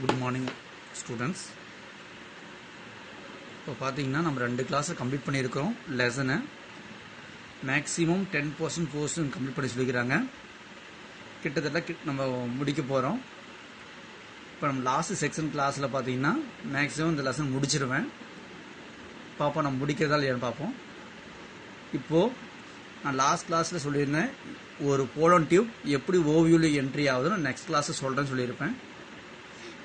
Good morning students. இப்போ பார்த்தீங்கன்னா நம்ம 2 கிளாஸ் கம்ப்ளீட் பண்ணியிருக்கோம். லெசனை மேக்ஸிமம் 10% போர்ஷன் கம்ப்ளீட் பண்ணி சொல்லிக்கிறாங்க. கிட்டத்தட்ட நம்ம முடிக்க போகிறோம். இப்போ நம்ம லாஸ்ட் செக்ஷன் கிளாஸில் பார்த்தீங்கன்னா மேக்ஸிமம் இந்த லெசன் முடிச்சிருவேன். பார்ப்போம் நம்ம முடிக்கிறதா இல்லையான்னு பார்ப்போம். இப்போது நான் லாஸ்ட் கிளாஸில் சொல்லியிருந்தேன் ஒரு போலன் டியூப் எப்படி ஓவியூவில் என்ட்ரி ஆகுதுன்னு நெக்ஸ்ட் கிளாஸில் சொல்கிறேன்னு சொல்லியிருப்பேன்.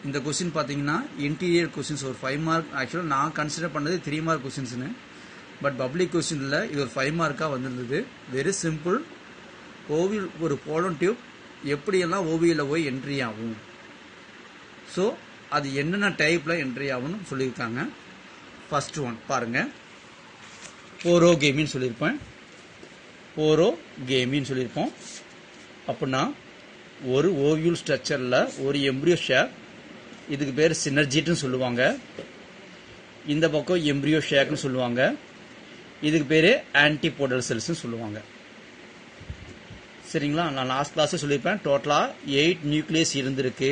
இந்த கொஸ்டின் பார்த்தீங்கன்னா இன்டீரியர் கொஸ்டின்ஸ் ஒரு 5 மார்க். ஆக்சுவலாக நான் கன்சிடர் பண்ணது 3 மார்க் கொஸ்டின்ஸ்னு, பட் பப்ளிக் கொஸ்டினில் இது ஒரு 5 மார்க்காக வந்திருந்தது. Very simple. ஓவியல் ஒரு போலன் டியூப் எப்படியெல்லாம் ஓவியில் போய் என்ட்ரி ஆகும், ஸோ அது என்னென்ன டைப்பில் என்ட்ரி ஆகும்னு சொல்லியிருக்காங்க. ஃபர்ஸ்ட் ஒன் பாருங்கள், போரோகேமின்னு சொல்லியிருப்பேன். போரோகேமின்னு சொல்லியிருப்போம். அப்படின்னா ஒரு ஓவியூல் ஸ்ட்ரக்சரில் ஒரு எம்ப்ரியோ ஷேக், இதுக்கு பேர் சினர்ஜிட்னு சொல்லுவாங்க. இந்த பக்கம் எம்ப்ரியோ ஷேக்னு சொல்லுவாங்க. இதுக்கு பேர் ஆன்டிபோடல் செல்ஸ்னு சொல்லுவாங்க. சரிங்களா? நான் லாஸ்ட் கிளாஸ் சொல்லியிருப்பேன். டோட்டலாக 8 நியூக்ளியஸ் இருந்திருக்கு,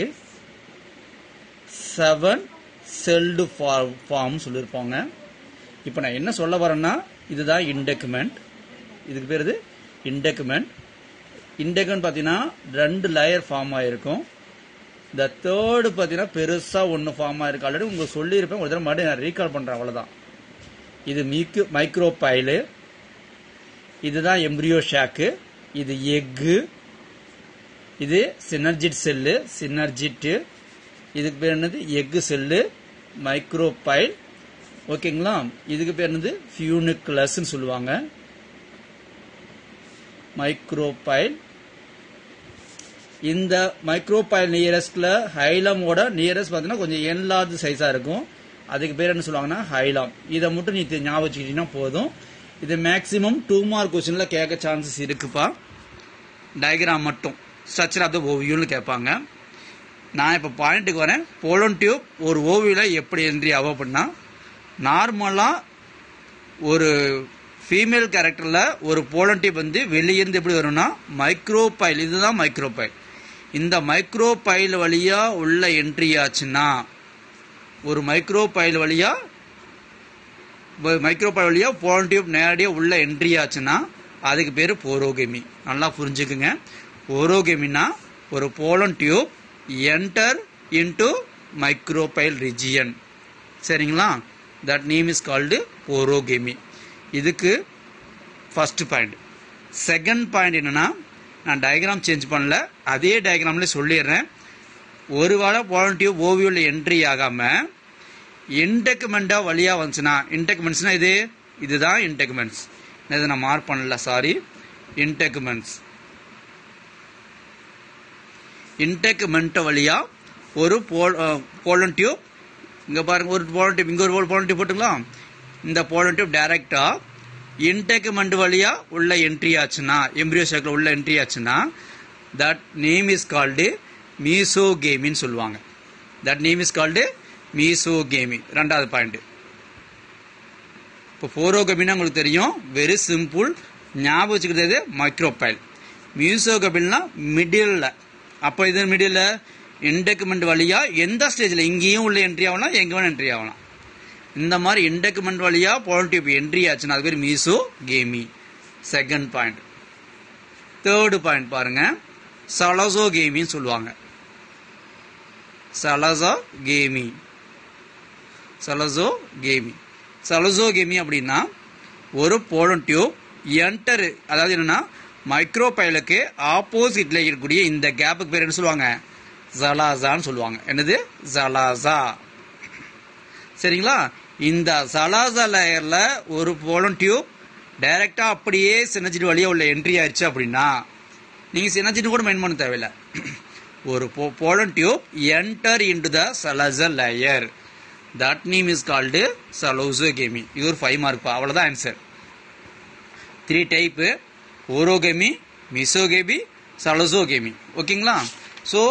7 செல்டு ஃபார்ம் சொல்லியிருப்பாங்க. இப்போ நான் என்ன சொல்ல வரேன்னா, இதுதான் இன்டெக்மெண்ட். இதுக்கு பேர் இது இன்டெக்மெண்ட். இன்டெக்மெண்ட் பார்த்தீங்கன்னா 2 லேயர் ஃபார்ம் ஆகிருக்கும். இந்த தேர்டு பார்த்தீங்கன்னா பெருசாக ஒன்று ஃபார்ம் ஆகிருக்கு. ஆல்ரெடி உங்களுக்கு சொல்லியிருப்பேன், ஒரு தடவை மறுபடியும் நான் ரீகால் பண்ணுறேன், அவ்வளோதான். இது மைக்ரோபைலு, இதுதான் எம்ப்ரியோ ஷேக்கு, இது எக்கு, இது சினர்ஜிட் செல்லு, சினர்ஜிட்டு, இதுக்கு பேர் என்னது எக்கு செல்லு, மைக்ரோபைல். ஓகேங்களா? இதுக்கு பேர் என்னது ஃபியூனிகுலஸ்ன்னு சொல்லுவாங்க, மைக்ரோபைல். இந்த மைக்ரோபைல் நியரஸ்ட்ல ஹைலமோட நியரஸ்ட் பார்த்தீங்கன்னா கொஞ்சம் என்லார்ஜ் சைஸா இருக்கும். அதுக்கு பேர் என்ன சொல்லுவாங்கன்னா ஹைலாம். இதை மட்டும் நீ ஞாபகம் வச்சுக்கிட்டீங்கன்னா போதும். இது மேக்சிமம் 2 மார்க் கொஸ்டின்ல கேட்க சான்சஸ் இருக்குப்பா. டயக்ராம் மட்டும் ஸ்ட்ரக்சர் ஆஃப் த ஓவியூன்னு கேட்பாங்க. நான் இப்போ பாயிண்ட்டுக்கு வரேன். போலன் டியூப் ஒரு ஓவியூல எப்படி என்ட்ரி ஆகும் அப்படின்னா, நார்மலா ஒரு ஃபீமேல் கேரக்டர்ல ஒரு போலன் டியூப் வந்து வெளியிருந்து எப்படி வரும்னா மைக்ரோபைல், இதுதான் மைக்ரோபைல். இந்த மைக்ரோபைல் வழியா உள்ள என்ட்ரி ஆச்சுன்னா, ஒரு மைக்ரோபைல் வழியா போலன் டியூப் நேரடியாக உள்ள என்ட்ரி ஆச்சுன்னா அதுக்கு பேர் போரோகேமி. நல்லா புரிஞ்சுக்குங்க. போரோகேமினா ஒரு pollen tube enter into micropyle region. சரிங்களா? That name is called porogamy. இதுக்கு ஃபர்ஸ்ட் பாயிண்ட். செகண்ட் பாயிண்ட் என்னன்னா, நான் டயக்ராம் சேஞ்ச் பண்ணல, அதே டயக்ராம்ல சொல்லிடுறேன். ஒருவேளை போலன் டியூப் ஓவியூல என்ட்ரி ஆகாம இன்டெக்மெண்டா வழியா வந்துச்சுன்னா, இன்டெக்மெண்ட்ஸ்னா இதுதான் இன்டெக்மெண்ட்ஸ். இதை நான் மார்க் பண்ணல, சாரி. இன்டெக்மெண்ட் வழியா ஒரு போலன் டியூப், இங்க பாருங்க ஒரு போலன் டியூப், இங்க ஒரு போலன் டியூப் போட்டுங்களா, இந்த போலன் டியூப் டைரக்டா இன்டெக்மெண்ட் வழியா உள்ள என்ட்ரி ஆச்சுன்னா, எம்ப்ரியோ ஷேக்ல உள்ள என்ட்ரி ஆச்சுன்னா, தட் நேம் இஸ் கால்டு மீசோகேமின்னு சொல்லுவாங்க. That name is called mesogamy. ரெண்டாவது பாயிண்ட். இப்போ போரோகேமின்னா உங்களுக்கு தெரியும், வெரி சிம்பிள். ஞாபகம் வச்சுக்கிறது மைக்ரோபைல். மீசோகேமின்னா மிடில். அப்போ இது மிடில் இன்டெக்மெண்ட் வழியா எந்த ஸ்டேஜில், இங்கேயும் உள்ள என்ட்ரி ஆகலாம், எங்க வேணும் என்ட்ரி ஆகலாம். இந்த மாதிரி இன்டெக்மெண்ட் வழியா போலன் டியூப் என்ட்ரி ஆச்சுன்னா அது பேர் mesogamy. Second point. Third point பாருங்க, சலசோகேமின்னு சொல்லுவாங்க. சலசோகேமி அப்படின்னா ஒரு போலன் டியூப் என்டர், அதாவது என்னன்னா மைக்ரோபைலுக்கு ஆப்போசிட்ல இருக்கக்கூடிய இந்த கேப்புக்கு பேர் என்ன சொல்லுவாங்க, ஜலாசான்னு சொல்லுவாங்க. என்னது? ஜலாசா. சரிங்களா? இந்த ஜலாசா லேயர்ல ஒரு போலன் டியூப் டைரக்டா அப்படியே சினர்ஜிட் வழியா உள்ள என்ட்ரி ஆயிடுச்சு அப்படின்னா, நீங்க சினர்ஜிட் கூட மெயின் பண்ண தேவையில்லை. ஒரு pollen tube enter into the chalaza layer, that name is called chalazogamy. இது ஒரு 5 மார்க். அவ்வளவுதான் ஆன்சர். 3 டைப்: போரோகேமி, மீசோகேமி, சலோசோகேமி. ஓகேங்களா? ஸோ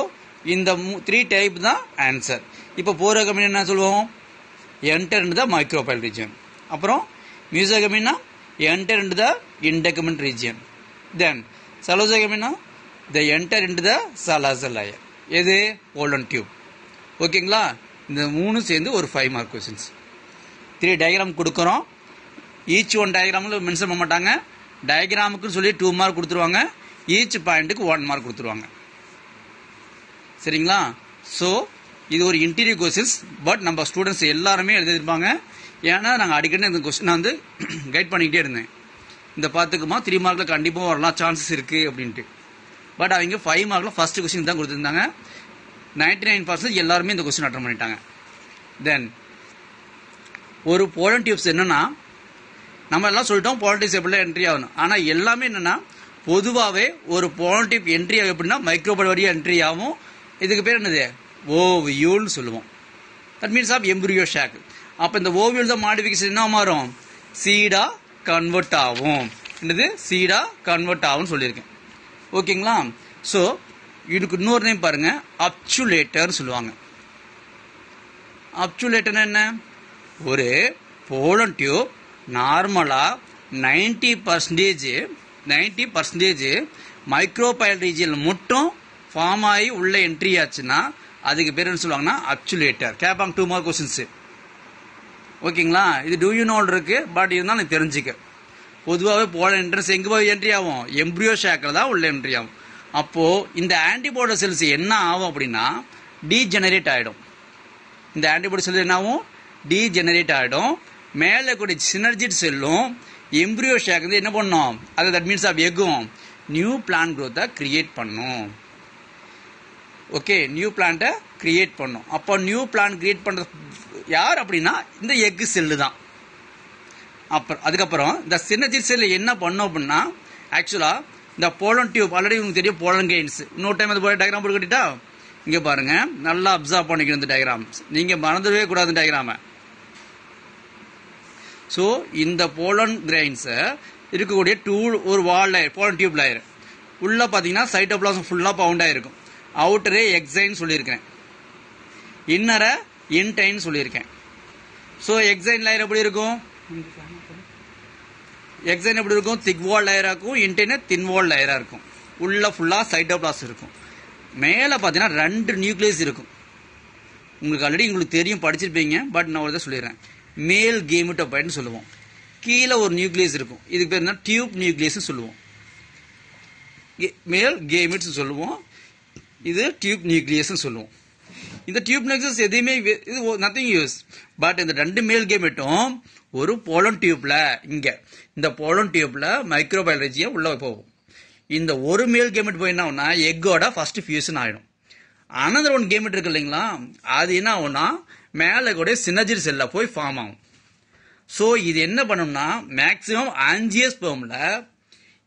இந்த 3 டைப் தான் ஆன்சர். இப்போ போரோகேமி என்ன சொல்லுவோம், enter into the micropyle region. அப்புறம் மீசோகேமினா enter into the integument region. Then சலோசோகேமினா they enter into the salazar layer. எது? Pollen tube. ஓகேங்களா? இந்த 3 சேர்ந்து ஒரு 5 மார்க் கொஸ்டின்ஸ். 3 டயக்ராம் கொடுக்குறோம். ஈச் ஒன் டயக்ராமில் மென்ஷன் பண்ண மாட்டாங்க. டயக்ராமுக்குன்னு சொல்லி 2 மார்க் கொடுத்துருவாங்க. ஈச் பாயிண்ட்டுக்கு 1 மார்க் கொடுத்துருவாங்க. சரிங்களா? ஸோ இது ஒரு இன்டீரியர் கொஸ்டின்ஸ். பட் நம்ம ஸ்டூடெண்ட்ஸ் எல்லாருமே எழுதிருப்பாங்க. ஏன்னா நாங்கள் அடிக்கடி இந்த கொஸ்டின் வந்து கைட் பண்ணிக்கிட்டே இருந்தேன். இந்த பார்த்துக்குமா 3 மார்க்கில் கண்டிப்பாக வரலாம் சான்சஸ் இருக்குது அப்படின்ட்டு. பட் அவங்க 5 மார்க்கில் ஃபர்ஸ்ட் கொஸ்டின் தான் கொடுத்துருந்தாங்க. 99% எல்லாருமே இந்த கொஸ்டின் அட்டன் பண்ணிட்டாங்க. தென் ஒரு போலன் டியூப்ஸ் என்னன்னா, நம்ம எல்லாம் சொல்லிட்டோம் போலன் டியூப்ஸ் எப்படி என்ட்ரி ஆகணும். ஆனால் எல்லாமே என்னன்னா, பொதுவாகவே ஒரு போலன் டியூப் என்ட்ரி ஆகும் எப்படின்னா மைக்ரோபைல் வழியாக என்ட்ரி ஆகும். இதுக்கு பேர் என்னது? ஓவியூல்னு சொல்லுவோம். That means of embryo sac. அப்போ இந்த ஓவியூல் தான் மாடிஃபிகேஷன் என்ன மாறும்? சீடா கன்வெர்ட் ஆகும். என்னது? சீடா கன்வெர்ட் ஆகும்னு சொல்லியிருக்கேன். ஓகேங்களா? ஸோ இதுக்கு இன்னொரு நேம் பாருங்க, அப்சுலேட்டர் சொல்லுவாங்க. அப்சுலேட்டர் என்ன? ஒரு போலன் டியூப் நார்மலா 90% மைக்ரோபைல் ரீஜியன் மட்டும் ஃபார்ம் ஆகி உள்ள என்ட்ரி ஆச்சுன்னா அதுக்கு பேர் என்ன சொல்லுவாங்கன்னா அப்சுலேட்டர். கேட்பாங்க 2 மார்க் கொஸ்டின்ஸ். ஓகேங்களா? இது டூ யூ நோல் இருக்கு. பட் இருந்தாலும் எனக்கு தெரிஞ்சுக்க. பொதுவாகவே போலன் என்ட்ரன்ஸ் எங்கே போய் என்ட்ரி ஆகும்? எம்ப்ரியோ ஷாக்கில் தான் உள்ள என்ட்ரி ஆகும். அப்போ இந்த ஆன்டிபாடி செல்ஸ் என்ன ஆகும் அப்படின்னா டீஜெனரேட் ஆகிடும். இந்த ஆன்டிபாடி செல்ஸ் என்ன ஆகும்? டீஜெனரேட் ஆகிடும். மேலே கூடிய சினர்ஜிட் செல்லும் எம்ப்ரியோ ஷாக் வந்து என்ன பண்ணும்? அது தட் மீன்ஸ் ஆஃப் எக்கும் நியூ பிளான்ட் க்ரோத்தை கிரியேட் பண்ணும். ஓகே, நியூ பிளான்ட்டை கிரியேட் பண்ணும். அப்போ நியூ பிளான்ட் கிரியேட் பண்ணுறது யார் அப்படின்னா இந்த எக்கு செல்லு தான். அப்புறம் அதுக்கப்புறம் இந்த சினர்ஜிட் செல் என்ன பண்ணும் அப்படின்னா, ஆக்சுவலாக இந்த போலன் டியூப் ஆல்ரெடி உங்களுக்கு தெரியும் போலன் கெயின்ஸ். இன்னொரு டைம் அது போய் டயக்ராம் போட்டு கட்டிட்டா இங்கே பாருங்க, நல்லா அப்சர்வ் பண்ணிக்கணும் இந்த டயக்ராம். நீங்கள் மறந்துடவே கூடாது இந்த டயக்ராமை. ஸோ இந்த போலன் கிரெயின்ஸை இருக்கக்கூடிய ஒரு வால் லேயர் போலன் டியூப் லேயர் உள்ள பார்த்தீங்கன்னா சைட்டோபிளாசம் ஃபுல்லாக பவுண்ட் ஆகிருக்கும். அவுட்டரே எக்ஸைன் சொல்லியிருக்கேன், இன்னரை இன்டைன் சொல்லியிருக்கேன். ஸோ எக்ஸைன் லேயர் எப்படி இருக்கும்? எக்ஸைன் எப்படி இருக்கும்? திக் வால் லேயராக இருக்கும். இன்டைன் தின் வால் லேயராக இருக்கும். உள்ள ஃபுல்லாக சைட்டோபிளாசம் இருக்கும். மேலே பார்த்தீங்கன்னா 2 நியூக்ளியஸ் இருக்கும். உங்களுக்கு ஆல்ரெடி உங்களுக்கு தெரியும், படிச்சிருப்பீங்க. பட் நான் ஒரு சொல்லிடுறேன். மேல் கேமெட்டோபைட்னு சொல்லுவோம். கீழே ஒரு நியூக்ளியஸ் இருக்கும். இதுக்கு பேர் என்ன? டியூப் நியூக்ளியஸ் சொல்லுவோம். மேல் கேமெட்ஸ் சொல்லுவோம். இது டியூப் நியூக்ளியஸ் சொல்லுவோம். இந்த டியூப் நியூக்ளியஸ் எதையுமே இது நத்திங் யூஸ். பட் இந்த 2 மேல் கேமெட்டும் ஒரு போலன் டியூப்ல இந்த போலன் டியூப்ல மைக்ரோபயாலஜியா உள்ள போகும். இந்த ஒரு மேல் கேமெட் போய் என்ன ஆகும்னா எக்கோட ஃபர்ஸ்ட் ஃபியூஷன் ஆயிடும். அனதர் ஒன் கேமெட் இருக்கு இல்லைங்களா, அது என்ன ஆகும்னா மேலே கூட சினர்ஜிட் செல்ல போய் ஃபார்ம் ஆகும். ஸோ இது என்ன பண்ணும்னா மேக்சிமம் ஆஞ்சியோஸ்பெர்ம்ல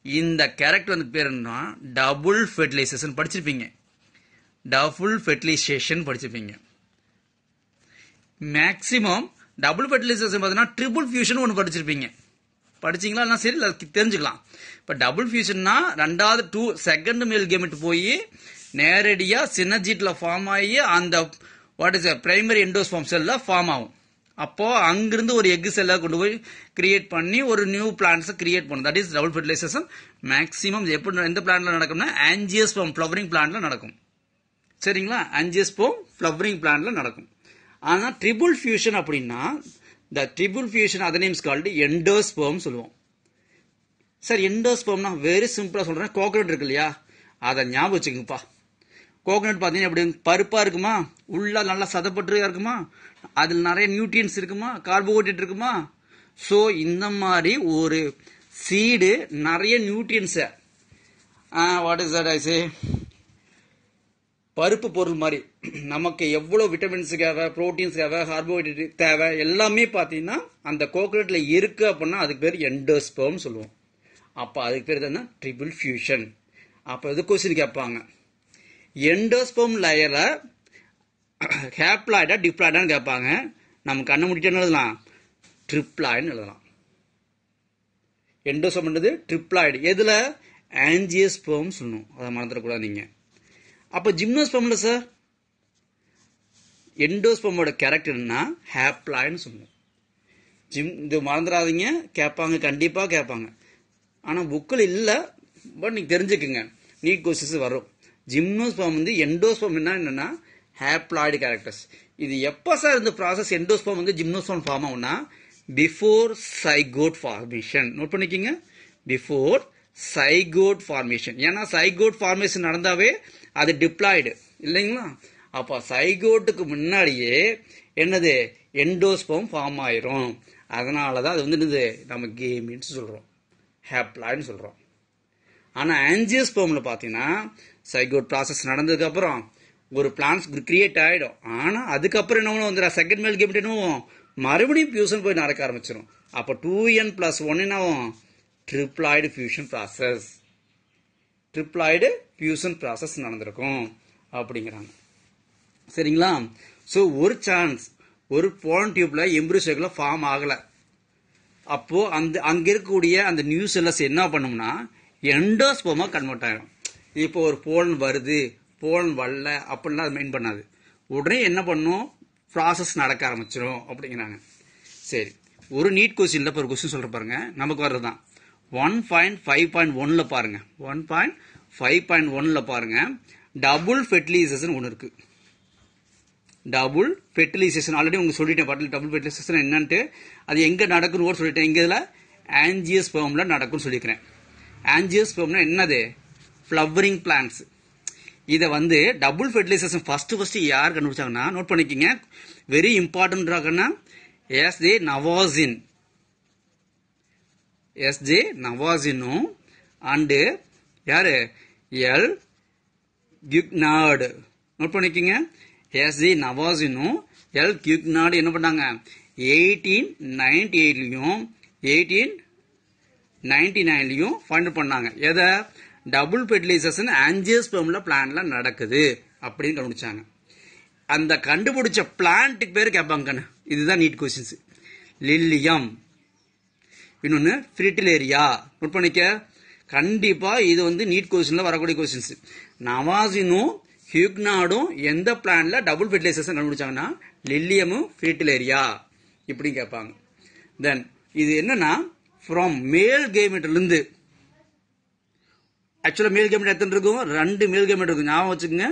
இந்த கேரக்டர் வந்து பேர் என்ன? டபுள் ஃபெர்டிலைசேஷன் படிச்சிருப்பீங்க. டபுள் ஃபெர்டிலைசேஷன் படிச்சிருப்பீங்க. மேக்சிமம் டபுள் ஃபெர்டிலைசேஷன் பார்த்தீங்கன்னா ட்ரிபிள் ஃபியூஷன் ஒன்று படிச்சிருப்பீங்க. படிச்சிங்களா? சரி, தெரிஞ்சுக்கலாம். இப்போ டபுள் ஃபியூஷன்னா ரெண்டாவது செகண்ட் மேல் கேமெட் போய் நேரடியாக சினர்ஜிட்ல ஃபார்ம் ஆகி அந்த பிரைமரி எண்டோஸ்பெர்ம் செல்ல ஃபார்ம் ஆகும். அப்போ அங்கிருந்து ஒரு எக் செல்லை கொண்டு போய் கிரியேட் பண்ணி ஒரு நியூ பிளான்ட்ஸை கிரியேட் பண்ணும். That is double fertilization. Maximum எப்படி எந்த பிளான்ட்ல நடக்கும்னா ஆஞ்சியோஸ்பெர்ம் ஃப்ளவரிங் பிளான்ட்ல நடக்கும். சரிங்களா? ஆஞ்சியோஸ்பெர்ம் ஃப்ளவரிங் பிளான்ட்ல நடக்கும். ஆனால் ட்ரிபிள் ஃபியூஷன் அப்படின்னா இந்த triple fusion other names called endosperm சொல்லுவோம். சார் எண்டோஸ்பெர்ம்னா வெரி சிம்பிளா சொல்றேன். கோகனட் இருக்கு இல்லையா, அதை ஞாபகம் வச்சுக்கோங்கப்பா. கோகனட் பார்த்தீங்கன்னா எப்படி பருப்பா இருக்குமா, உள்ள நல்லா சதப்பட்டு இருக்குமா, அதில் நிறைய நியூட்ரியன்ஸ் இருக்குமா, கார்போஹைட்ரேட் இருக்குமா. ஸோ இந்த மாதிரி ஒரு சீடு நிறைய நியூட்ரியன்ஸை வாட் இஸ் தட் ஐ சே பருப்பு பொருள் மாதிரி நமக்கு எவ்வளோ விட்டமின்ஸ் தேவை, ப்ரோட்டீன்ஸ் தேவை, கார்போஹைட்ரேட் தேவை எல்லாமே பார்த்தீங்கன்னா அந்த கோகனட்ல இருக்கு அப்படின்னா அதுக்கு பேர் எண்டோஸ்பெர்ம் சொல்லுவோம். அப்போ அதுக்கு பேர் என்ன? Triple fusion. அப்போ இது கொஸ்டின் கேட்பாங்க, எண்டோஸ்பெர்ம் லேயரை ஹேப்ளாய்டா டிப்ளாய்டான்னு கேட்பாங்க. நம்ம கண்ணை முடிட்டு எழுதலாம், ட்ரிப்ளாய்டுன்னு எழுதலாம். எண்டோஸ்பெர்ம்ன்றது ட்ரிப்ளாய்டு. எதுல? ஆஞ்சியோஸ்பெர்ம் சொல்லணும், அதை மறந்துடக்கூடாது நீங்க. அப்போ ஜிம்னோஸ்பெர்ம்ல சார் எண்டோஸ்பெர்மோட கேரக்டர்னா ஹேப்ளாய்டுன்னு சொல்லணும். இது மறந்துடாதீங்க, கேட்பாங்க, கண்டிப்பாக கேட்பாங்க. ஆனால் புக்கில் இல்லை, பட் நீங்கள் தெரிஞ்சுக்குங்க, நீட் கொஸ்டின்ஸ் வரும். ஜிம்னோஸ்பெர்ம் வந்து எண்டோஸ்பெர்ம் என்னன்னா ஹேப்ளாய்டு கேரக்டர்ஸ். இது எப்போ சார் இந்த ப்ராசஸ் எண்டோஸ்போம் வந்து ஜிம்னோஸ்போம் ஃபார்ம் ஆகும்னா பிஃபோர் சைகோட் ஃபார்மேஷன். நோட் பண்ணிக்கிங்க, பிஃபோர் சைகோட் ஃபார்மேஷன். ஏன்னா சைகோட் ஃபார்மேஷன் நடந்தாவே அது டிப்ளாய்டு இல்லைங்களா. அப்போ சைகோட்டுக்கு முன்னாடியே என்னது எண்டோஸ்போம் ஃபார்ம் ஆயிரும். அதனால தான் அது வந்து என்னது நம்ம கேமின்னு சொல்கிறோம், ஹேப்ளாய்டுன்னு சொல்கிறோம். ஆனால் ஆஞ்சியோஸ்போம்ல பார்த்தீங்கன்னா சைகோட் ப்ராசஸ் நடந்ததுக்கப்புறம் ஒரு பிளான்ஸ் கிரியேட் ஆகிடும். ஆனால் அதுக்கப்புறம் என்ன வந்து செகண்ட் மேல் கேமெட் என்னவும் மறுபடியும் ஃபியூஷன் போய் நடக்க ஆரம்பிச்சிடும். அப்போ 2n+1 என்னவும் triploid fusion process, triploid fusion process நடந்திருக்கும் அப்படிங்கிறாங்க. சரிங்களா. ஸோ ஒரு சான்ஸ் ஒரு போலன் டியூப்ல எம்பிரியோ சைக்கிள் ஃபார்ம் ஆகலை. அப்போ அங்க இருக்கக்கூடிய அந்த நியூ செல்லஸ் என்ன பண்ணும்னா எண்டோஸ்போமா கன்வெர்ட் ஆகிடும். இப்போ ஒரு போலன் வருது, போலன் வரல அப்படின்லாம் அது மெயின் பண்ணாது. உடனே என்ன பண்ணும், ப்ராசஸ் நடக்க ஆரம்பிச்சிடும் அப்படிங்கிறாங்க. சரி, ஒரு நீட் கொஸ்டின்ல ஒரு கொஸ்டின் சொல்ற பாருங்க, நமக்கு வர்றதுதான் 1.5.1ல பாருங்க. 1.5.1ல பாருங்க, டபுள் ஃபெர்டிலைசேஷன் ஒன்று இருக்கு. டபுள் ஃபெர்டிலைசேஷன் ஆல்ரெடி உங்களுக்கு சொல்லிட்டேன் பாட்டில். டபுள் ஃபெர்டிலைசேஷன் என்னன்ட்டு அது எங்க நடக்குன்னு சொல்லிட்டேன். இங்க இதுல ஆஞ்சியோஸ்பெர்ம்ல நடக்கும்னு சொல்லிக்கிறேன். ஆஞ்சியோஸ்பெர்ம்னா என்னது, ஃப்ளவரிங் பிளான்ட்ஸ். இதை வந்து டபுள் ஃபெர்டிலைசேஷன் ஃபர்ஸ்ட் யார் கண்டுபிடிச்சாங்கன்னா, நோட் பண்ணிக்கிங்க, வெரி இம்பார்ட்டன்ட்னா எஸ்ஜே நவாசினும் அண்டு யாரு எல் கியூக்னார்டு. நோட் பண்ணிக்கிங்க, எஸ்ஜே நவாசினும் எல் கியூக்னார்டு என்ன பண்ணாங்க 1898லயும் 1899லயும் ஃபைண்ட் பண்ணாங்க. எதை, டபுள் ஃபெர்டிலைசேஷன் ஆஞ்சியோஸ்பெர்ம்ல பிளான்ட்ல நடக்குது அப்படின்னு கண்டுபிடிச்சாங்க. அந்த கண்டுபிடிச்ச பிளான்ட்டுக்கு பேரு கேட்பாங்க. இதுதான் நீட் கொஸ்டின்ஸ். லில்லியம், இன்னொன்னு ஃப்ரிட்டிலேரியா. நோட் பண்ணிக்க, கண்டிப்பா இது வந்து நீட் கொஸ்டின்ல வரக்கூடிய கொஸ்டின்ஸ். நவாசினும் ஹியூக்னார்டும் எந்த பிளான்ட்ல டபுள் ஃபெர்டிலைசேஷன் கண்டுபிடிச்சாங்கன்னா லில்லியமும் ஃப்ரிட்டிலேரியா இப்படி கேட்பாங்க. தென் இது என்னன்னா ஃப்ரம் மேல் கேமெட்ல இருந்து, ஆக்சுவலா மேல் கேமெட் எத்தனை இருக்கும், 2 மேல் கேமெட் இருக்கும். ஞாபகம் வச்சுக்கோங்க,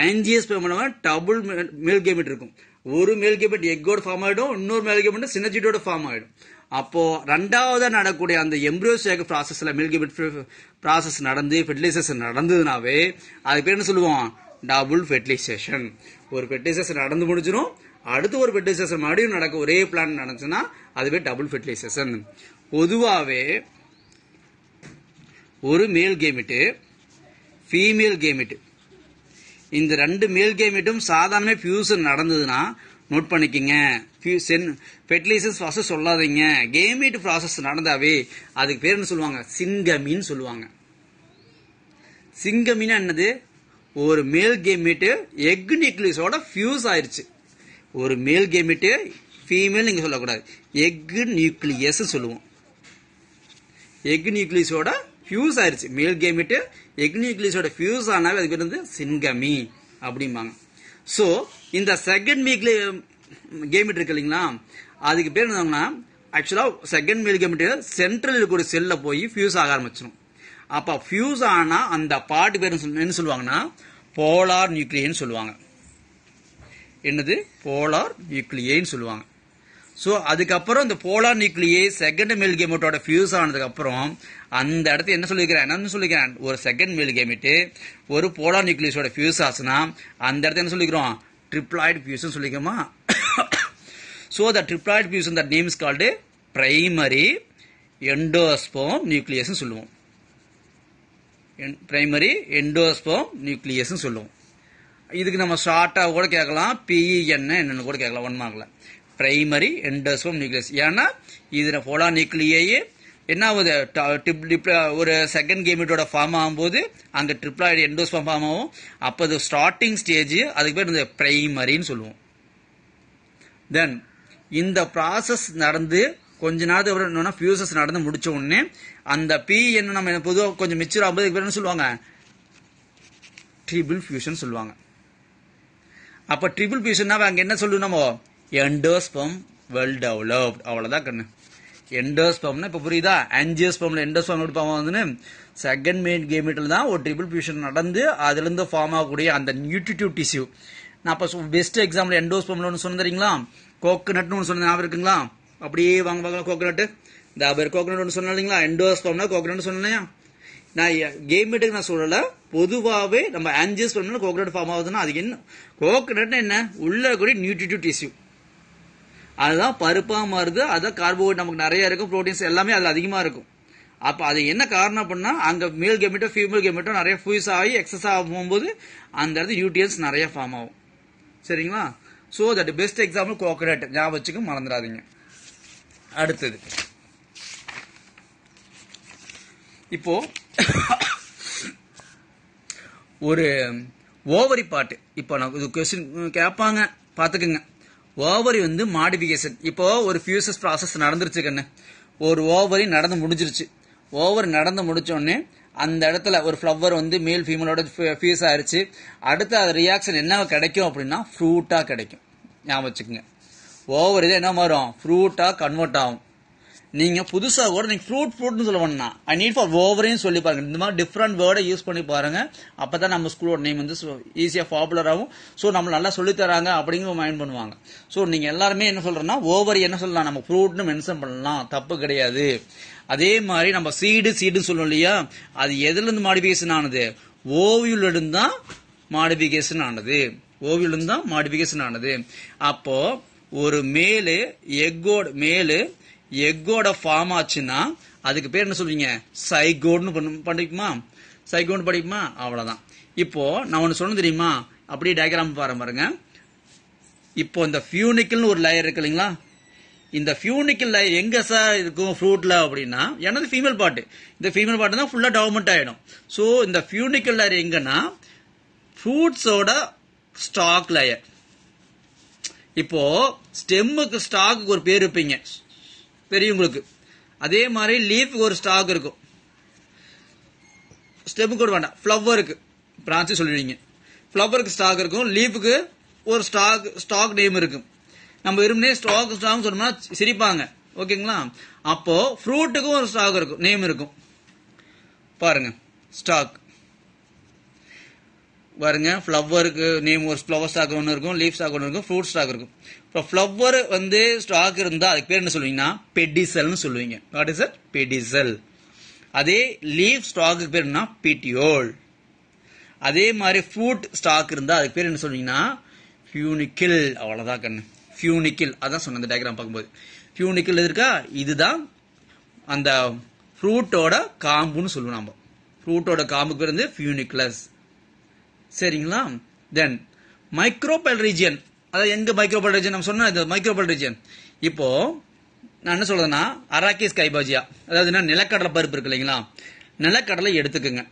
ஆஞ்சியோஸ்பெர்ம்ல டபுள் மேல் கேமெட் இருக்கும். ஒரு மேல் கேமெட் எக்கோட ஃபார்ம் ஆயிடும், இன்னொரு மேல் கேமெட் சினஜிட்டோட ஃபார்ம் ஆயிடும். அப்போ ரெண்டாவதா நடக்கூடிய அந்த எம்பிரியோ சைக்கிள் ப்ராசஸ்ல மேல் கேமெட் ப்ராசஸ் நடந்து ஃபெர்டிலைசேஷன் நடந்ததுனாவே அதுக்கு பேர் என்ன சொல்லுவோம், டபுள் ஃபெர்டிலைசேஷன். ஒரு ஃபெர்டிலைசேஷன் நடந்து முடிஞ்சிடும், அடுத்து ஒரு ஃபெர்டிலைசேஷன் மறுபடியும் நடக்க ஒரே பிளான் நடந்துச்சுன்னா அதுவே டபுள் ஃபெர்டிலைசேஷன். பொதுவாவே ஒரு மேல் கேமெட் ஃபீமேல் கேமெட், இந்த 2 மேல் கேமெட்டும் சாதாரண ஃபியூசன் நடந்ததுன்னா நோட் பண்ணிக்கங்க, ஃபெர்டிலைசேஷன் ப்ராசஸ் சொல்லாதீங்க, கேமெட் ப்ராசஸ் நடந்தாவே அதுக்கு பேர் என்ன சொல்லுவாங்க, சிங்கமின்னு சொல்லுவாங்க. சிங்கமின்னா என்னது, ஒரு மேல் கேமெட் எக் நியூக்ளியஸோட ஃபியூஸ் ஆயிருச்சு. ஒரு மேல் கேமெட் ஃபீமேல் நீங்க சொல்லக்கூடாது, எக் நியூக்ளியஸ் சொல்லுவோம். எக் நியூக்ளியஸோட ஃபியூஸ் ஆயிருச்சு, மேல் கேமெட் எக் நியூக்ளியஸோட ஃபியூஸ் ஆனாவே அதுக்கு பேர் வந்து சிங்கமி அப்படிம்பாங்க. ஸோ இந்த செகண்ட் கேமெட் இருக்கு இல்லைங்களா, அதுக்கு பேர் என்னன்னா ஆக்சுவலா செகண்ட் மேல் கேமெட் சென்ட்ரல் இருக்கிற செல்ல போய் ஃபியூஸ் ஆக ஆரம்பிச்சிடும். அப்ப ஃபியூஸ் ஆனா அந்த பார்ட் பேர் என்ன சொல்லுவாங்கன்னா போலார் நியூக்ளியன்னு சொல்லுவாங்க. என்னது, போலார் நியூக்ளியன்னு சொல்லுவாங்க. ஸோ அதுக்கப்புறம் இந்த போலார் நியூக்ளியே செகண்ட் மேல் கேமெட்டோட ஃபியூஸ் ஆனதுக்கு அப்புறம் அந்த இடத்துல என்ன சொல்லிக்கிறேன், ஒரு செகண்ட் மேல் கேமெட் ஒரு போலார் நியூக்ளியஸோட ஃபியூஸ் ஆச்சுன்னா அந்த இடத்துல என்ன சொல்லிக்கிறோம், ட்ரிப்ளாய்டு ஃபியூஷன் சொல்லிக்கிறோமா. So the triploid fusion that name is called primary endosperm nucleus சொல்லுவோம். பிரைமரி எண்டோஸ்பெர்ம் நியூக்ளியஸ் சொல்லுவோம். இதுக்கு நம்ம ஷார்ட்டா கூட கேட்கலாம், PEN என்னன்னு கூட கேட்கலாம் 1 மார்க்ல. Primary endosperm nucleus. ஏன்னா இதுல போலார் நியூக்ளியே என்ன ஆகுது, ஒரு செகண்ட் கேமெட்டோட ஃபார்ம் ஆகும்போது அங்க ட்ரிப்ளாய்டு எண்டோஸ்பெர்ம் ஃபார்ம் ஆகும். அப்போ அது ஸ்டார்டிங் ஸ்டேஜ், அதுக்கு பேர் இந்த பிரைமரின்னு சொல்லுவோம். தென் இந்த ப்ராசஸ் நடந்து கொஞ்ச நேரத்துக்கு ஃபியூசஸ் நடந்து முடிச்ச உடனே அந்த PN நம்ம பொதுவாக கொஞ்சம் மெச்சூர் ஆகும்போது பேர் என்ன சொல்லுவாங்க, ட்ரிபிள் ஃபியூஷன் சொல்லுவாங்க. அப்ப ட்ரிபிள் ஃபியூஷன்னா அங்க என்ன சொல்லணும், நம்ம எண்டோஸ்பெர்ம் வெல் டெவலப்ட், அவ்வளவுதான் கண்ணு. எண்டோஸ்பெர்ம்னா இப்ப புரியுதா, ஆஞ்சியோஸ்பெர்ம்ல எண்டோஸ்பெர்ம் எப்படி ஃபார்ம் ஆகுதுன்னு, செகண்ட் மெயின் கேமெட்ல தான் ஒரு ட்ரிபிள் ஃபியூஷன் நடந்து அதுல இருந்து ஃபார்ம் ஆகக்கூடிய அந்த நியூட்ரிட்டிவ் டிஷ்யூ நான் அப்ப பெஸ்ட் எக்ஸாம்பிள் எண்டோஸ்பம்ல ஒன்று சொன்ன தெரியுங்களா, கோகனட்னு ஒன்று சொன்ன ஞாபகம் இருக்குங்களா? அப்படியே வாங்க பார்க்கலாம் கோகனட். இந்த பேர் கோகனட் ஒன்று சொன்னேன் இல்லைங்களா, எண்டோஸ்பம்னா கோகனட் சொன்னேன். நான் கேமெட்டுக்கு நான் சொல்லல, பொதுவாகவே நம்ம ஆஞ்சியோஸ்பர்ம்ல கோகனட் ஃபார்ம் ஆகுதுன்னா அது என்ன, கோகனட் என்ன உள்ள கூடிய நியூட்ரிட்டிவ் டிஷ்யூ, அதுதான் பருப்பா மாறுது. அதான் கார்போஹைட்ரேட் நமக்கு நிறைய இருக்கும், புரோட்டீன்ஸ் எல்லாமே அதுல அதிகமா இருக்கும். அப்ப அது என்ன காரணம் பண்ணா அங்க மேல் கேமெட்டோ ஃபீமேல் கேமெட்டோ நிறைய ஃபியூஸ் ஆகி எக்ஸஸ் ஆகும்போது அந்த இடத்துல நியூட்ரியன்ஸ் நிறைய ஃபார்ம் ஆகும். சரிங்களா? So that best example coconut, ஞாபகம் வச்சுக்க மறந்துடாதீங்க. அடுத்தது இப்போ ஒரு ஓவரி பாட்டு, இப்போ நான் இது கொஸ்டின் கேட்பாங்க பாத்துக்கோங்க. ஓவரி வந்து மாடிஃபிகேஷன். இப்போ ஒரு ஃபியூசஸ் ப்ராசஸ் நடந்துருச்சு கண்ணு, ஒரு ஓவரி நடந்து முடிஞ்சிருச்சு. ஓவரி நடந்து முடிச்ச உடனே அந்த இடத்துல ஒரு ஃப்ளவர் வந்து மேல் ஃபீமேலோட ஃபியூஸ் ஆயிருச்சு. அடுத்து அது ரியாக்ஷன் என்ன கிடைக்கும் அப்படின்னா ஃப்ரூட்டா கிடைக்கும். ஞாபகம் வச்சுக்கோங்க, ஓவரி தான் என்ன மாறும், ஃப்ரூட்டா கன்வெர்ட் ஆகும். நீங்க புதுசா கூட நீங்க ஃப்ரூட்னு சொல்ல வேணா, ஐ நீட் ஃபார் ஓவரின்னு சொல்லி பாருங்க. இந்த மாதிரி டிஃப்ரெண்ட் வேர்டை யூஸ் பண்ணி பாருங்க, அப்பதான் நம்ம ஸ்கூலோட நேம் வந்து ஈஸியா பாப்புலர் ஆகும். ஸோ நம்ம நல்லா சொல்லி தராங்க அப்படிங்கிற மைண்ட் பண்ணுவாங்க. ஸோ நீங்க எல்லாருமே என்ன சொல்றோம்னா ஓவரி என்ன சொல்லலாம், நம்ம ஃப்ரூட்னு மென்ஷன் பண்ணலாம், தப்பு கிடையாது. அதே மாதிரி நம்ம சீடு சொல்லுவோம் இல்லையா, அது எதுல இருந்து மாடிஃபிகேஷன் ஆனது, ஓவியூல இருந்து தான் மாடிஃபிகேஷன் ஆனது. ஓவியூல இருந்து தான் மாடிஃபிகேஷன் ஆனது. அப்போ ஒரு மேலு எக்கோட ஃபார்ம் ஆச்சுன்னா அதுக்கு பேர் என்ன சொல்றீங்க, சைகோட்னு படிக்குமா, சைகோட்னு படிக்குமா, அவ்வளவுதான். இப்போ நான் ஒன்னு சொன்ன தெரியுமா, அப்படியே டயக்ராம் பாருங்க. இப்போ இந்த ஃபியூனிக்கல்னு ஒரு லேயர் இருக்கு இல்லைங்களா, இந்த ஃபியூனிக்கல் லேயர் எங்க சார் இருக்கும் ஃப்ரூட்ல அப்படின்னா, எனது ஃபீமேல் பார்ட், இந்த ஃபீமேல் பார்ட் தான் ஃபுல்லா டெவலப்மெண்ட் ஆயிடும். ஸோ இந்த ஃபியூனிக்கல் லேயர் எங்கன்னா ஃப்ரூட்ஸோட ஸ்டாக் லேயர். இப்போ ஸ்டெம்முக்கு ஸ்டாக்கு ஒரு பேர் வைப்பீங்க பெரியவங்களுக்கு, அதே மாதிரி லீஃபுக்கு ஒரு ஸ்டாக் இருக்கும். ஸ்டெம்முக்கு கூட வேண்டாம், ஃப்ளவருக்கு பிரான்ச்சு சொல்லிடுவீங்க. ஃப்ளவருக்கு ஸ்டாக் இருக்கும், லீஃபுக்கு ஒரு ஸ்டாக் நேம் இருக்கும். நம்ம விரும்பினே ஸ்டாக் சொன்னோம்னா சிரிப்பாங்க, ஓகேங்களா? அப்போ ஃப்ரூட்டுக்கும் ஒரு ஸ்டாக் இருக்கும், நேம் இருக்கும். பாருங்க ஸ்டாக் பாருங்க, ஃப்ளவருக்கு நேம் ஒரு ஃப்ளவர் ஸ்டாக் ஒன்று இருக்கும், லீஃப் ஸ்டாக் ஒன்று இருக்கும், ஃப்ரூட் ஸ்டாக் இருக்கும். இப்போ ஃப்ளவர் வந்து ஸ்டாக் இருந்தா அதுக்கு பேர் என்ன சொல்லுவீங்கன்னா பெடிசல்னு சொல்லுவீங்க. What is it, pedicel. அதே லீஃப் ஸ்டாக்கு பேர் என்ன, பிட்டியோல். அதே மாதிரி ஃப்ரூட் ஸ்டாக் இருந்தா அதுக்கு பேர் என்ன சொல்லுவீங்கன்னா ஃபியூனிக்கிள். அவ்வளவுதான் கண்ணு, ஃபியூனிக்கிள். அதான் சொன்ன அந்த டயக்ராம் பார்க்கும்போது ஃபியூனிக்கிள் இருக்கா, இதுதான் அந்த ஃப்ரூட்டோட காம்புன்னு சொல்லுவோம். நம்ம ஃப்ரூட்டோட காம்புக்கு பேர் வந்து ஃபியூனிக்லஸ். சரிங்களா? தென் மைக்ரோபைல் ரீஜியன், அதாவது எங்க மைக்ரோபைல் ரீஜியன் நம்ம சொன்னா இது மைக்ரோபைல் ரீஜியன். இப்போ நான் என்ன சொல்றேன்னா அராக்கிஸ் கைபாஜியா, அதாவது நிலக்கடலை பருப்பு இருக்கு இல்லைங்களா, நிலக்கடலை எடுத்துக்குங்க,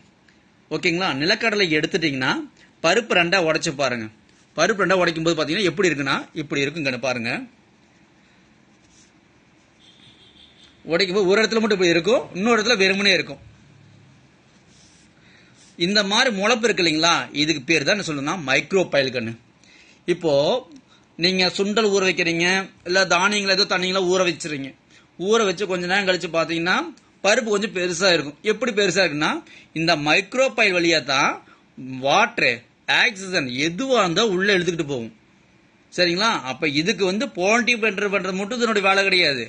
ஓகேங்களா? நிலக்கடலை எடுத்துட்டீங்கன்னா பருப்பு ரெண்டா உடைச்சு பாருங்க. பருப்பு ரெண்டா உடைக்கும் போது பாத்தீங்கன்னா எப்படி இருக்குன்னா இப்படி இருக்குங்க பாருங்க. உடைக்கும் போது ஒரு இடத்துல மட்டும் இப்படி இருக்கும், இன்னொரு இடத்துல வெறுமனே இருக்கும். இந்த மாதிரி முளைப்பு இருக்கு இல்லைங்களா, இதுக்கு பேர் தான் என்ன சொல்லணும்னா மைக்ரோபைல் கண்ணு. இப்போ நீங்க சுண்டல் ஊற வைக்கிறீங்க, இல்ல தானியங்களை ஏதோ தண்ணிங்களா ஊற வச்சிருங்க. ஊற வச்சு கொஞ்ச நேரம் கழிச்சு பாத்தீங்கன்னா பருப்பு கொஞ்சம் பெருசா இருக்கும். எப்படி பெருசா இருக்குன்னா இந்த மைக்ரோபைல் வழியா தான் வாட்டர், ஆக்சிஜன் எதுவா இருந்தா உள்ள எடுத்துக்கிட்டு போகும். சரிங்களா? அப்ப இதுக்கு வந்து பாலிட்டி பண்றது மட்டும் இதனுடைய வேலை கிடையாது.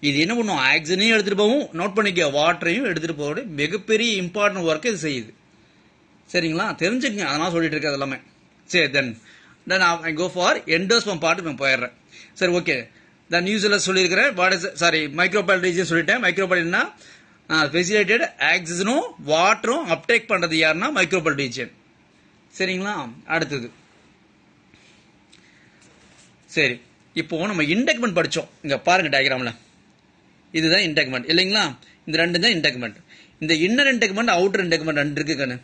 இது என்ன பண்ணும், ஆக்சிஜனையும் எடுத்துட்டு போகும், நோட் பண்ணிக்க வாட்டரையும் எடுத்துட்டு போக மிகப்பெரிய இம்பார்ட்டன்ட் ஒர்க் இது செய்யுது. சரிங்களா? தெரிஞ்சுக்கங்க, அதனால சொல்லிட்டு இருக்க எல்லாமே. சரி, தென் ஐ கோ ஃபார் எண்டோஸ்பம் பார்ட் நான் போயிடுறேன். சரி, ஓகே. தென் யூஸ்வலா சொல்லியிருக்கிறேன். What is sorry micropyle region சொல்லிட்டேன். மைக்ரோபைல்னா ஃபெசிலிட்டேட் ஆக்சிஜனும் வாட்டரும் அப்டேக் பண்றது யாருன்னா மைக்ரோபைல் ரீஜியன். சரிங்களா? அடுத்தது சரி, இப்போ நம்ம இன்டெக்மெண்ட் படிச்சோம். இங்க பாருங்க டயக்ராம்ல, இதுதான் இன்டெக்மெண்ட் இல்லைங்களா? இந்த ரெண்டு தான் இன்டெக்மெண்ட். இந்த இன்னர் இன்டெக்மெண்ட், அவுட்டர் இன்டெக்மெண்ட் ரெண்டு இருக்கு கண்ணு.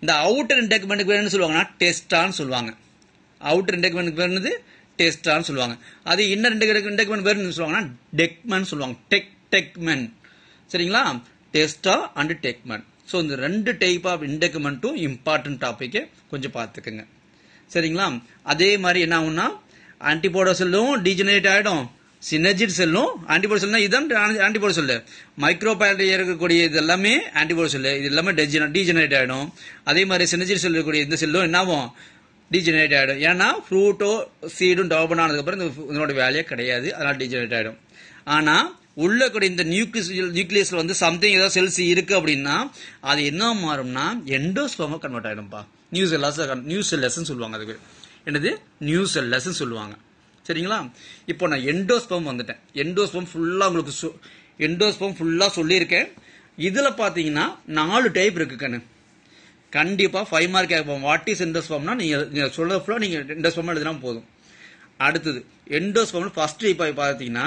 இந்த அவுட்டர் இன்டெக்மெண்ட்டுக்கு பேர் என்ன சொல்லுவாங்கன்னா டெஸ்டான்னு சொல்லுவாங்க. அவுட்டர் இன்டெக்மெண்ட்டுக்கு பேர் என்னது, டெஸ்டான்னு சொல்லுவாங்க. அது இன்னர் இன்டெக்மெண்ட் பேர் என்ன சொல்லுவாங்கன்னா டெக்மென் சொல்லுவாங்க. டெக்மென். சரிங்களா? டெஸ்டா அண்ட் டெக்மென். ஸோ இந்த ரெண்டு டைப் ஆஃப் இன்டெக்மெண்ட்டும் இம்பார்ட்டன்ட் டாபிக், கொஞ்சம் பார்த்துக்குங்க. சரிங்களா? அதே மாதிரி என்ன ஆகும்னா ஆன்டிபாடி செல்லும் டீஜெனரேட் ஆயிடும், சினர்ஜிட் செல்லும் ஆன்டிபாடி செல்னா இதுதான் ஆன்டிபாடி செல்லு. மைக்ரோபைல் இருக்கக்கூடிய இது எல்லாமே ஆன்டிபாடி செல்லு, இது எல்லாமே டீஜெனரேட் ஆயிடும். அதே மாதிரி சினர்ஜிட் செல் இருக்கக்கூடிய இந்த செல்லும் என்ன ஆகும், டீஜெனரேட் ஆகிடும். ஏன்னா ஃப்ரூட்டோ சீடும் டெவலப் ஆனதுக்கப்புறம் இதனோட வேலையே கிடையாது, அதனால டீஜெனரேட் ஆகிடும். ஆனால் உள்ள கூட இந்த நியூக்ளியஸ்ல வந்து சம்திங் ஏதாவது செல்ஸ் இருக்கு அப்படின்னா அது என்ன மாறும்னா எண்டோஸ்பர்மா கன்வெர்ட் ஆகிடும்பா. நியூ செல்லஸ் சொல்லுவாங்க. அதுக்கு என்னது நியூ செல்லஸ் சொல்லுவாங்க. சரிங்களா? இப்போ நான் எண்டோஸ்பர்ம் வந்துட்டேன். எண்டோஸ்பர்ம் ஃபுல்லா சொல்லியிருக்கேன். இதுல பாத்தீங்கன்னா 4 டைப் இருக்கு கண்ணு. கண்டிப்பா 5 மார்க் கேட்போம். வாட் இஸ் எண்டோஸ்பர்ம்னா நீங்க சொல்ற ஃபுல்லா நீங்க எண்டோஸ்பர்ம் எழுதினா போதும். அடுத்தது எண்டோஸ்பர்ம்ல ஃபர்ஸ்ட் டைப் பாத்தீங்கன்னா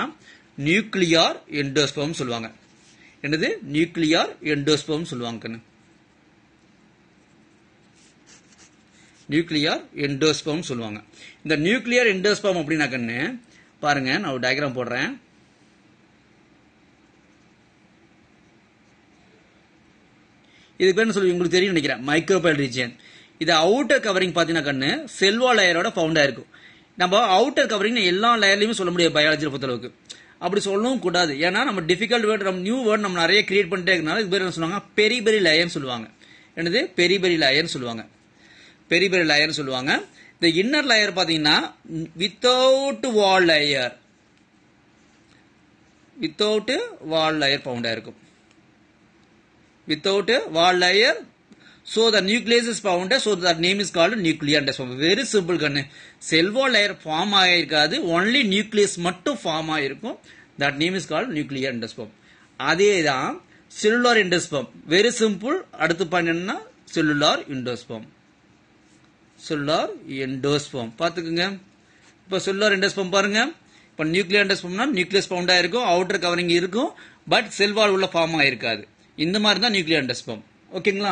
நியூக்ளியர் எண்டோஸ்பர்ம் சொல்லுவாங்க. என்னது நியூக்ளியர் எண்டோஸ்பர்ம் சொல்லுவாங்க கண்ணு. நியூக்ளியர் எண்டோஸ்பர்ம் சொல்லுவாங்க. இந்த நியூக்ளியர் எண்டோஸ்பர்ம் அப்படின்னா கண்ணு பாருங்க, நான் ஒரு டயக்ராம் போடுறேன். இதுக்கு பேர் சொல்லி உங்களுக்கு தெரியும் நினைக்கிறேன், மைக்ரோபைல் ரீஜியன். இது அவுட்டர் கவரிங் பாத்தீங்கன்னா கண்ணு செல்வா லேயரோட ஃபவுண்ட் ஆயிருக்கும். நம்ம அவுட்டர் கவரிங் எல்லா லேயர்லயுமே சொல்ல முடியாது பயாலஜியை பொறுத்தளவுக்கு. அப்படி சொல்லவும் கூடாது. ஏன்னா நம்ம டிஃபிகல்ட் வேர்ட், நம்ம நியூ வேர்ட் நம்ம நிறைய கிரியேட் பண்ணிட்டே இருக்கனால இது பேர் என்ன சொல்லுவாங்க, பெரிபெரி லேயர்னு சொல்லுவாங்க. என்னது பெரிபெரி லேயர்னு சொல்லுவாங்க. பெரிபெரி லேயர்னு சொல்லுவாங்க. இந்த இன்னர் லேயர் பாத்தீங்கன்னா வித்தவுட் வால் லேயர், வித்தவுட் வால் லேயர் ஃபவுண்ட் ஆயிருக்கும். Without a wall layer, so the nucleus is found, so that name is called nuclear endosperm. Very simple கண்ணு. cell wall layer form ஆயிருக்காது, only nucleus மட்டும் form ஆயிருக்கும். that name is called nuclear endosperm. அதேதான் cellular endosperm. very simple. அடுத்து பண்ணா cellular endosperm. cellular endosperm பாத்துக்குங்க. இப்போ cellular endosperm பாருங்க. இப்போ nuclear endospermனா nucleus found ஆயிருக்கும், outer covering இருக்கும், but cell wall உள்ள form ஆயிருக்காது. இந்த மாதிரி தான் நியூக்ளியர் எண்டோஸ்பர்ம். ஓகேங்களா?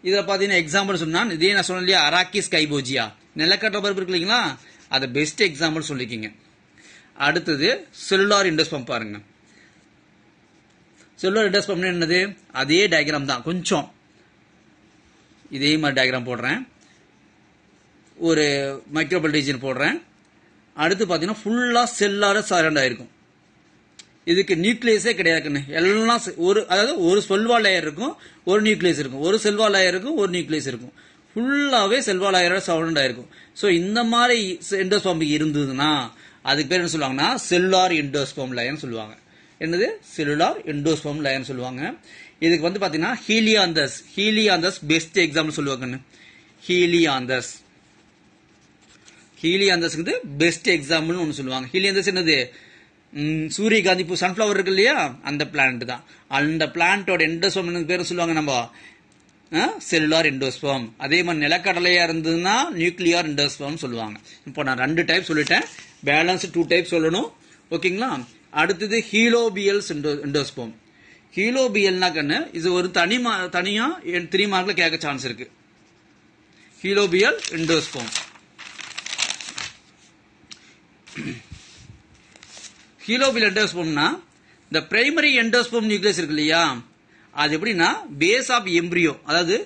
இதில் பார்த்தீங்கன்னா எக்ஸாம்பிள் சொன்னா இதே நான் சொன்னேன் இல்லையா, அராக்கிஸ் கைபோஜியா நிலக்கடலை பருப்பு இருக்கு இல்லைங்களா, அதை பெஸ்ட் எக்ஸாம்பிள் சொல்லிக்கிங்க. அடுத்தது செல்லுலார் எண்டோஸ்பர்ம் பாருங்க. செல்லுலார் எண்டோஸ்பர்ம்னா என்னது, அதே டயக்ராம் தான், கொஞ்சம் இதே மாதிரி டயக்ராம் போடுறேன். ஒரு மைக்ரோபைல் ரீஜன் போடுறேன். அடுத்து பார்த்தீங்கன்னா ஃபுல்லா செல்லார சரௌண்ட் ஆயிருக்கும். இதுக்கு நியூக்ளியஸே கிடையாதுன்னு எல்லாம் அதாவது ஒரு செல்வா லேயர் இருக்கும், ஒரு நியூக்ளியஸ் இருக்கும், ஒரு செல்வா லேயர் இருக்கும், ஒரு நியூக்ளியஸ் இருக்கும். ஃபுல்லாவே செல்வா லேயரோட சரௌண்ட் ஆயிருக்கும். ஸோ இந்த மாதிரி எண்டோஸ்பர்ம் இருந்ததுன்னா அதுக்கு பேர் என்ன சொல்லுவாங்கன்னா செல்லுலார் எண்டோஸ்பர்ம் லேயர்னு சொல்லுவாங்க. என்னது செல்லுலார் எண்டோஸ்பர்ம் லேயர்னு சொல்லுவாங்க. இதுக்கு வந்து பாத்தீங்கன்னா ஹீலியாந்தஸ் பெஸ்ட் எக்ஸாம்பிள் சொல்லுவாங்க. ஹீலியாந்தஸ் பெஸ்ட் எக்ஸாம்பிள் ஒன்று சொல்லுவாங்க. ஹீலியாந்தஸ் என்னது, சூரியகாந்தி பூ, சன்ஃபிளவர் இருக்கு இல்லையா, அந்த பிளான்ட் தான். அந்த பிளான்டோட எண்டோஸ்பர்ம் பேர் சொல்லுவாங்க நம்ம செல்லுலார் எண்டோஸ்பர்ம். அதே மாதிரி நிலக்கடலையா இருந்ததுன்னா நியூக்ளியர் எண்டோஸ்பர்ம் சொல்லுவாங்க. இப்போ நான் 2 டைப் சொல்லிட்டேன், பேலன்ஸ் 2 டைப் சொல்லணும். ஓகேங்களா? அடுத்தது ஹீலோபியல்ஸ் எண்டோஸ்பர்ம். ஹீலோபியல்னா கண்ணு இது ஒரு தனியா 3 மார்க்ல கேட்க சான்ஸ் இருக்கு. ஹீலோபியல் எண்டோஸ்பர்ம். ஹீலோபியல் எண்டோஸ்பர்ம்னா இந்த பிரைமரி எண்டோஸ்பர்ம் நியூக்ளியஸ் இருக்கு இல்லையா, அது எப்படின்னா பேஸ் ஆஃப் எம்பிரியோ, அதாவது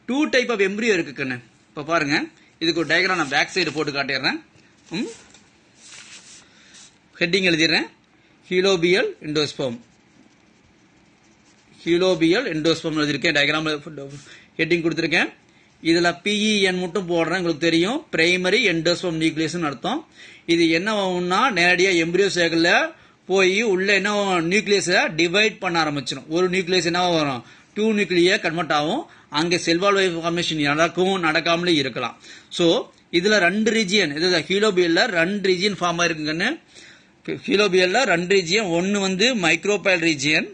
2 டைப் ஆஃப் எம்பிரியோ இருக்கு கண்ணு. இப்ப பாருங்க, இதுக்கு ஒரு டயக்ராம் நான் பேக் சைடு போட்டு காட்டிடுறேன். ஹெட்டிங் எழுதிடுறேன், ஹீலோபியல் எண்டோஸ்பர்ம். ஹீலோபியல் எண்டோஸ்பர்ம் எழுதிருக்கேன், டயக்ராம் ஹெட்டிங் கொடுத்திருக்கேன். இதுல PEN மட்டும் போடுறேன், உங்களுக்கு தெரியும் பிரைமரி எண்டோஸ்பர்ம் நியூக்ளியஸ் அர்த்தம். இது என்ன ஆகும்னா நேரடியா எம்பிரியோ சேகல்ல போய் உள்ள என்ன நியூக்ளியஸ டிவைட் பண்ண ஆரம்பிச்சிடும். ஒரு நியூக்ளியஸ் என்ன வரும், 2 நியூக்ளிய கன்வெர்ட் ஆகும். அங்க செல்வால் ஃபார்மேஷன் நடக்கும், நடக்காமலே இருக்கலாம். சோ இதுல 2 ரீஜியன், இது ஹீலோபியல்ல 2 ரீஜியன் ஃபார்ம் ஆயிருக்குங்கன்னு. ஹீலோபியல்ல 2 ரீஜியன், ஒன்னு வந்து மைக்ரோபைல் ரீஜியன்,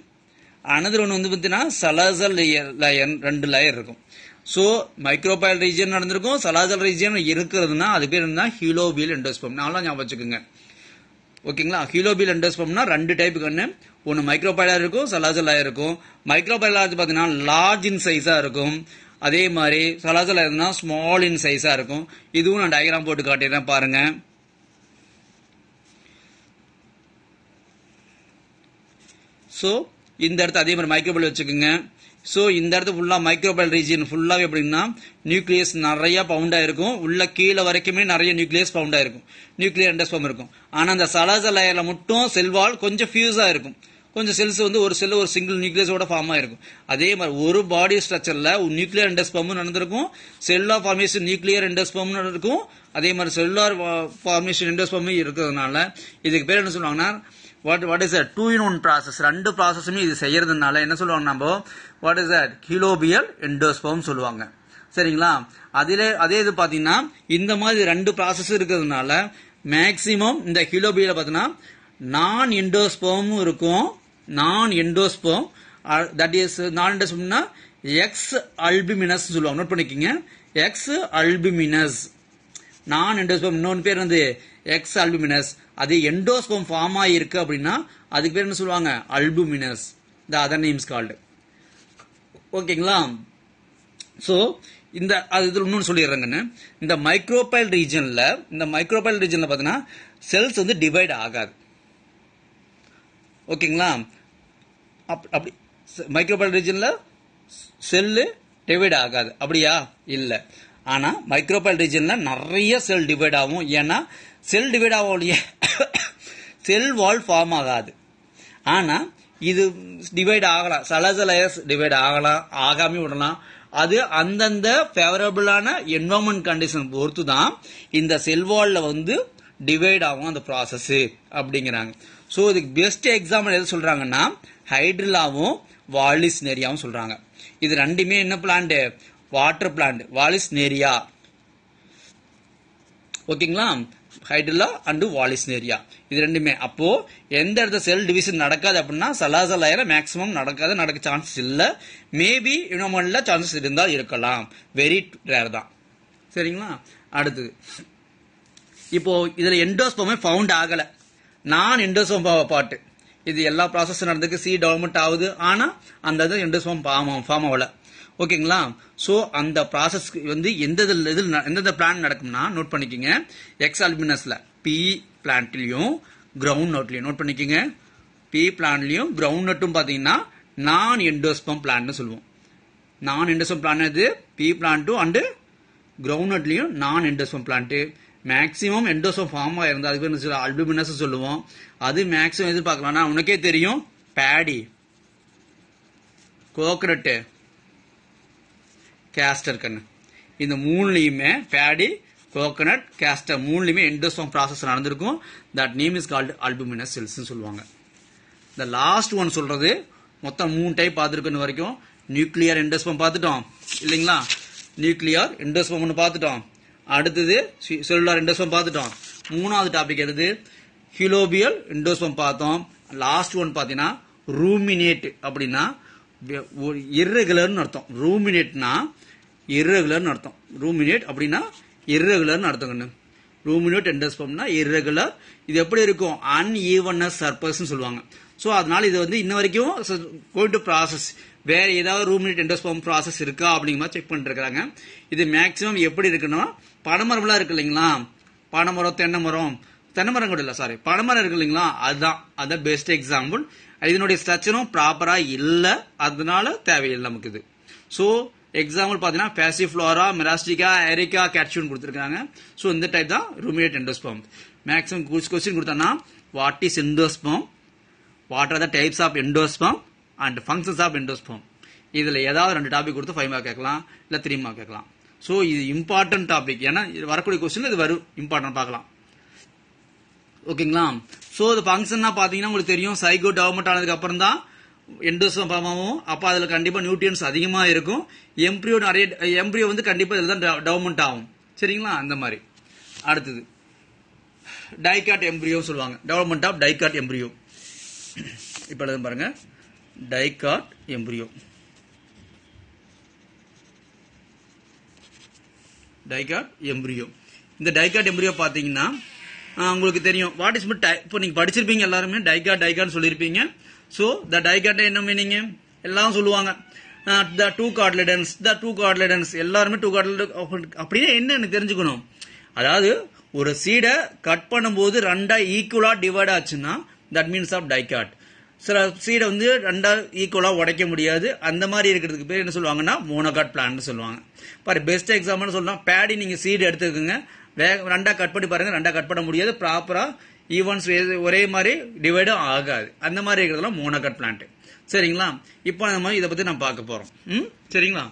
அனதர் ஒன்னு வந்து பார்த்தீங்கன்னா சலாசல் லேயர், 2 லேயர் இருக்கும். சோ மைக்ரோபைல் ரீஜியன் நடந்திருக்கும், சலாசல் ரீஜியன் இருக்கிறதுனா அது பேர் என்ன, ஹீலோபியல் எண்டோஸ்பர்ம். நல்லா ஞாபகம் வச்சுக்கோங்க. ஓகேங்களா? ஹீலோபியல் எண்டோஸ்பர்ம்னா 2 டைப் கண்ணு. ஒன்னு மைக்ரோபைலா இருக்கும், சலாசல் லேயர் இருக்கும். மைக்ரோபைலா பாத்தீங்கன்னா லார்ஜ் இன் சைஸா இருக்கும். அதே மாதிரி சலாசல் லேயர்னா ஸ்மால் இன் சைஸா இருக்கும். இதுவும் நான் டயக்ராம் போட்டு காட்டிடுறேன் பாருங்க. சோ இந்த இடத்துல அதே மாதிரி மைக்ரோபைல் வச்சுக்கோங்க. சோ இந்த இடத்துல ஃபுல்லா மைக்ரோபைல் ரீஜியன் ஃபுல்லா எப்படின்னா நியூக்ளியஸ் நிறைய பவுண்டா இருக்கும், உள்ள கீழே வரைக்குமே நிறைய நியூக்ளியஸ் பவுண்டா இருக்கும், நியூக்ளியர் எண்டோஸ்பர்ம் இருக்கும். ஆனா அந்த சலாசல் லேயர்ல மட்டும் செல்வால் கொஞ்சம் ஃபியூஸா இருக்கும், கொஞ்சம் செல்ஸ் வந்து ஒரு செல் ஒரு சிங்கிள் நியூக்ளியஸோட ஃபார்ம் ஆயிருக்கும். அதே மாதிரி ஒரு பாடி ஸ்ட்ரக்சர்ல நியூக்ளியர் எண்டோஸ்பெர்ம் நடந்திருக்கும், செல்லுலார் ஃபார்மேஷன் நியூக்ளியர் எண்டோஸ்பெர்ம் நடந்திருக்கும், அதே மாதிரி செல்லுலார் ஃபார்மேஷன் எண்டோஸ்பெர்ம் இருக்கிறதுனால இதுக்கு பேர் என்ன சொல்லுவாங்கன்னா what is two in one process. ரெண்டு ப்ராசஸுமே இது செய்யறதுனால என்ன சொல்லுவாங்க நம்ம what is that helobial endosperm சொல்லுவாங்க. சரிங்களா? அதே இது பாத்தீங்கன்னா இந்த மாதிரி ரெண்டு ப்ராசஸ் இருக்கிறதுனால மேக்சிமம் இந்த ஹீலோபியல பாத்தீங்கன்னா நான் எண்டோஸ்பெர்மும் இருக்கும். நான் எண்டோஸ்பெர்ம் தட் இஸ் நான் எண்டோஸ்பெர்ம்னா எக்ஸ் அல்பிமினஸ் சொல்லுவாங்க. நோட் பண்ணிக்கோங்க, எக்ஸ் அல்பிமினஸ். நான் எண்டோஸ்பெர்ம் இன்னொன்று பேர் வந்து எக்ஸ் அல்புமினஸ். அது எண்டோஸ்பெர்ம் ஃபார்ம் ஆயிருக்கு அப்படின்னா அதுக்கு பேர் என்ன சொல்லுவாங்க albuminous. The other names called. ஓகேங்களா? சோ இந்த அது இன்னொன்று சொல்லிடுறேங்கன்னு, இந்த மைக்ரோபைல் ரீஜன்ல பாத்தீங்கன்னா செல்ஸ் வந்து டிவைட் ஆகாது. ஓகேங்களா? அப்படி மைக்ரோபைல் ரீஜன்ல செல்லு டிவைட் ஆகாது அப்படியா? இல்ல. ஆனா மைக்ரோபைல் ரீஜன்ல நிறைய செல் டிவைட் ஆகும். ஏன்னா செல் டிவைட் ஆகும், செல் வால் ஃபார்ம் ஆகாது. ஆனா இது டிவைட் ஆகலாம், சலச லேயர்ஸ் டிவைட் ஆகலாம், ஆகாம விடலாம். அது அந்தந்த ஃபேவரபிளான என்வரன்மெண்ட் கண்டிஷன் பொறுத்து தான் இந்த செல் வால்ல வந்து டிவைட் ஆகும் அந்த ப்ராசஸ் அப்படிங்கிறாங்க. சோ இதுக்கு பெஸ்ட் எக்ஸாம்பிள் எது சொல்றாங்கன்னா ஹைட்ரில்லாவும் வாலிஸ்னேரியாவும் சொல்றாங்க. இது ரெண்டுமே என்ன பிளான்ட்? Water plant, வாலிஸ்னேரியா. ஓகேங்களா? ஹைட்ரில்லா அண்ட் வாலிஸ்னேரியா இது ரெண்டுமே. அப்போ எந்த இடத்துல செல் டிவிஷன் நடக்காது அப்படின்னா சலாச லேயர்ல மேக்ஸிமம் நடக்க சான்சஸ் இல்ல. மேபி இனோமன்ல சான்சஸ் இருந்தால் இருக்கலாம், வெரி ரேர் தான். சரிங்களா? அடுத்தது இப்போ இதுல எண்டோஸ்பெர்மே ஃபவுண்ட் ஆகல, நான் எண்டோஸ்பெர்ம் பாட்டு. இது எல்லா ப்ராசஸ் நடந்துக்கு சி டெவலப்மெண்ட் ஆகுது, ஆனா அந்த எண்டோஸ்பெர்ம் ஃபார்ம் ஆகல. ஓகேங்களா? சோ அந்த ப்ராசஸ் வந்து எந்தெந்த பிளான்ட் நடக்கும்னா நோட் பண்ணிக்கோங்க. எக்ஸ் அல்பினஸ்ல பி பிளான்ட்லயும் கிரவுண்ட் நட்லயும் நோட் பண்ணிக்கோங்க. பி பிளான்ட்லயும் கிரவுண்ட் நட்டும் பாத்தீங்கன்னா நான் எண்டோஸ்பெர்ம் பிளான்ட் சொல்லுவோம். நான் எண்டோஸ்பெர்ம் பிளான்ட் இது பி பிளான்ட்டும் அண்ட் கிரவுண்ட் நட்லயும் non endosperm plant. Maximum endosperm form ஆயிருந்தா அதுக்கு அல்பிமினஸ் சொல்லுவோம். அது மேக்சிமம் எதிர்பார்க்கலாம். உனக்கே தெரியும், பேடி, கோகனட், கேஸ்டர் கண்ணு, இந்த மூணுலயுமே பேடி, கோகனட், கேஸ்டர் மூணுலயுமே எண்டோஸ்பெர்ம் ப்ராசஸ் நடந்திருக்கும். That name is called albuminous cells சொல்லுவாங்க. இந்த லாஸ்ட் ஒன் சொல்றது மொத்தம் 3 டைப் பார்த்துருக்கணும் வரைக்கும். நியூக்ளியர் எண்டோஸ்பெர்ம் பார்த்துட்டோம் இல்லைங்களா? நியூக்ளியர் எண்டோஸ்பெர்ம் ஒன்று பார்த்துட்டோம். அடுத்தது செல்லுலார் எண்டோஸ்பெர்ம் பார்த்துட்டோம். மூணாவது டாபிக் எடுத்து ஹீலோபியல் எண்டோஸ்பெர்ம் பார்த்தோம். லாஸ்ட் ஒன் பாத்தீங்கன்னா ரூமினேட் அப்படின்னா இர்ரெகுலர்னு அர்த்தம். ரூமினேட்னா இர்ரெகுலர்னு அர்த்தம். ரூமினேட் அப்படின்னா இர்ரெகுலர்னு அர்த்தம். ரூமினேட் எண்டோஸ்பெர்ம்னா இர்ரெகுலர். இது எப்படி இருக்கும்? அன்ஈவன்னஸ் சர்பஸ்ன்னு சொல்லுவாங்க. சோ அதனால இது வந்து இன்ன வரைக்கும் கோயிங் டு ப்ராசஸ் வேற ஏதாவது ரூமினேட் எண்டோஸ்பெர்ம் ப்ராசஸ் இருக்கா அப்படிங்கிற மாதிரி செக் பண்ணிட்டு இருக்காங்க. இது மேக்சிமம் எப்படி இருக்குன்னா பனைமரம்லாம் இருக்கு இல்லைங்களா? பனைமரம், தென்னை மரம் கூட இல்ல, சாரி, பனைமரம் இருக்கு இல்லைங்களா? அதுதான் பெஸ்ட் எக்ஸாம்பிள். இதனுடைய ஸ்ட்ரக்சரும் ப்ராப்பரா இல்ல, அதனால தேவையில்லை நமக்கு இது. சோ எக்ஸாம்பிள் பாத்தீங்கன்னா பேசிஃப்ளோரா, மெராஸ்டிகா, எரிகா, கேட்சூன் கொடுத்திருக்காங்க. சோ இந்த டைப் தான் ரூமினேட் எண்டோஸ்பெர்ம். மேக்ஸிமம் கொஸ்டின் கொடுத்தானா what is endosperm, what are the types of endosperm and functions of endosperm. இதுல ஏதாவது 2 டாபிக் கொடுத்து 5 மார்க் கேட்கலாம், இல்ல 3 மார்க் கேட்கலாம். சோ இது இம்பார்ட்டன்ட் டாபிக். ஏன்னா வரக்கூடிய கொஸ்டின் இது வரும், இம்பார்ட்டன்ட் பார்க்கலாம். ஓகேங்களா? சோ இது ஃபங்க்ஷன் பாத்தீங்கன்னா உங்களுக்கு தெரியும், சைகோ டெவலப்மெண்ட் ஆனதுக்கு அப்புறம் தான் எண்டோஸ்பெர்ம் ஃபார்ம் ஆகும். அப்ப அதுல கண்டிப்பா நியூட்ரியன்ஸ் அதிகமா இருக்கும். எம்ப்ரியோ வந்து கண்டிப்பா இதுல தான் டெவலப்மெண்ட் ஆகும். சரிங்களா? அந்த மாதிரி. அடுத்தது டைகாட் எம்ப்ரியோ சொல்லுவாங்க. Development of dicot embryo. இப்ப எழுத பாருங்க, டைகாட் எம்ப்ரியோ. Dicot embryo. இந்த டைகாட் எம்ப்ரியோ பாத்தீங்கன்னா உங்களுக்கு தெரியும் வாட் இஸ் இப்போ நீங்க படிச்சிருப்பீங்க எல்லாருமே, டைகாட் சொல்லிருப்பீங்க. சோ த டைகாட் என்ன மீனிங் எல்லாம் சொல்லுவாங்க. த டூ கார்ட்லெடன்ஸ் எல்லாருமே டூ கார்ட்லெட் அப்படின்னா என்ன எனக்கு தெரிஞ்சுக்கணும். அதாவது ஒரு சீடை கட் பண்ணும்போது 2 ஈக்குவலா டிவைட் ஆச்சுன்னா தட் மீன்ஸ் ஆஃப் டைகாட். சில சீடை வந்து 2 ஈக்குவலா உடைக்க முடியாது. அந்த மாதிரி இருக்கிறதுக்கு பேர் என்ன சொல்லுவாங்கன்னா மோனோகாட் பிளான்ட் சொல்லுவாங்க. பாரு பெஸ்ட் எக்ஸாம்பிள் சொல்லலாம். பேடி நீங்க சீடு எடுத்துக்கோங்க, 2 கட் பண்ணி பாருங்க, 2 கட் பண்ண முடியாது. ப்ராப்பரா ஈவன்ஸ் ஒரே மாதிரி டிவைடும் ஆகாது. அந்த மாதிரி இருக்கிறதுலாம் மோனோகாட் பிளான்ட். சரிங்களா? இப்போ நம்ம இதை பத்தி நம்ம பார்க்க போறோம். சரிங்களா?